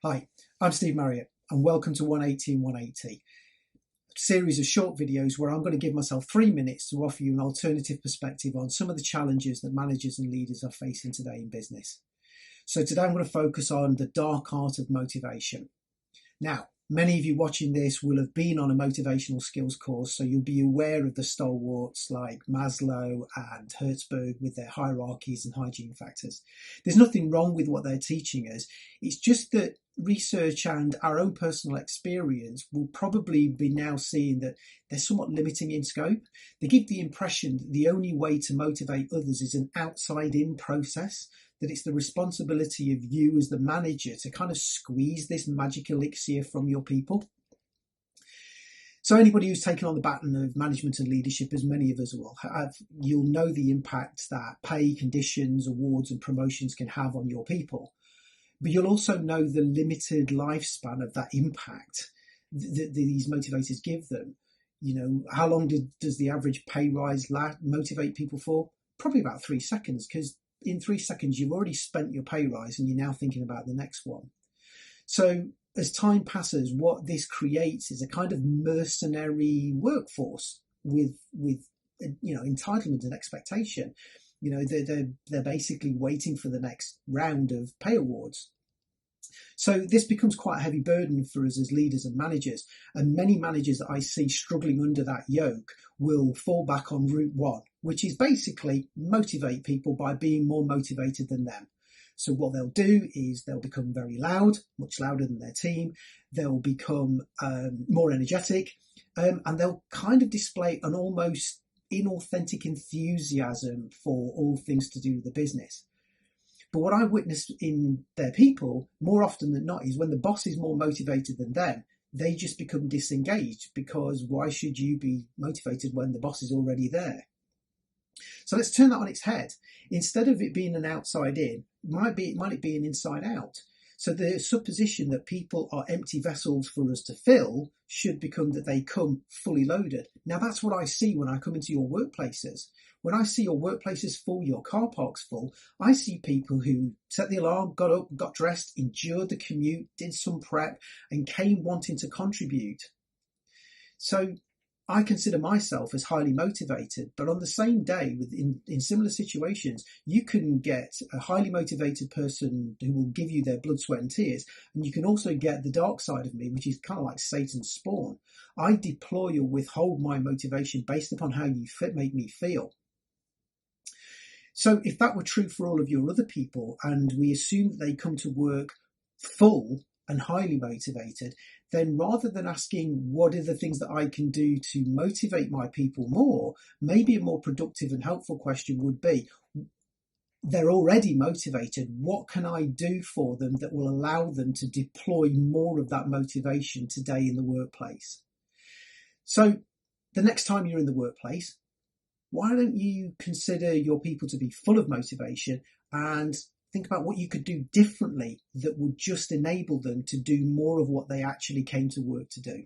Hi, I'm Steve Marriott and welcome to 180 and 180, a series of short videos where I'm going to give myself 3 minutes to offer you an alternative perspective on some of the challenges that managers and leaders are facing today in business. So today I'm going to focus on the dark art of motivation. Now, many of you watching this will have been on a motivational skills course, so you'll be aware of the stalwarts like Maslow and Hertzberg with their hierarchies and hygiene factors. There's nothing wrong with what they're teaching us. It's just that research and our own personal experience will probably be now seeing that they're somewhat limiting in scope. They give the impression that the only way to motivate others is an outside-in process, that it's the responsibility of you as the manager to kind of squeeze this magic elixir from your people. So anybody who's taken on the baton of management and leadership, as many of us will have, you'll know the impact that pay, conditions, awards and promotions can have on your people. But you'll also know the limited lifespan of that impact that these motivators give them. You know, how long does the average pay rise motivate people for? Probably about 3 seconds, because in 3 seconds, you've already spent your pay rise and you're now thinking about the next one. So as time passes, what this creates is a kind of mercenary workforce with entitlement and expectation. You know, they're basically waiting for the next round of pay awards. So this becomes quite a heavy burden for us as leaders and managers. And many managers that I see struggling under that yoke will fall back on route one, which is basically motivate people by being more motivated than them. So what they'll do is they'll become very loud, much louder than their team. They'll become more energetic, and they'll kind of display an almost inauthentic enthusiasm for all things to do with the business. But what I witness in their people more often than not is when the boss is more motivated than them, they just become disengaged, because why should you be motivated when the boss is already there? So let's turn that on its head. Instead of it being an outside in, might it be an inside out? So the supposition that people are empty vessels for us to fill should become that they come fully loaded. Now that's what I see when I come into your workplaces. When I see your workplaces full, your car parks full, I see people who set the alarm, got up, got dressed, endured the commute, did some prep, and came wanting to contribute. So I consider myself as highly motivated, but on the same day, in similar situations, you can get a highly motivated person who will give you their blood, sweat and tears, and you can also get the dark side of me, which is kind of like Satan's spawn. I deploy or withhold my motivation based upon how you make me feel. So if that were true for all of your other people, and we assume that they come to work full and highly motivated, then rather than asking what are the things that I can do to motivate my people more, maybe a more productive and helpful question would be, they're already motivated. What can I do for them that will allow them to deploy more of that motivation today in the workplace? So the next time you're in the workplace, why don't you consider your people to be full of motivation and think about what you could do differently that would just enable them to do more of what they actually came to work to do.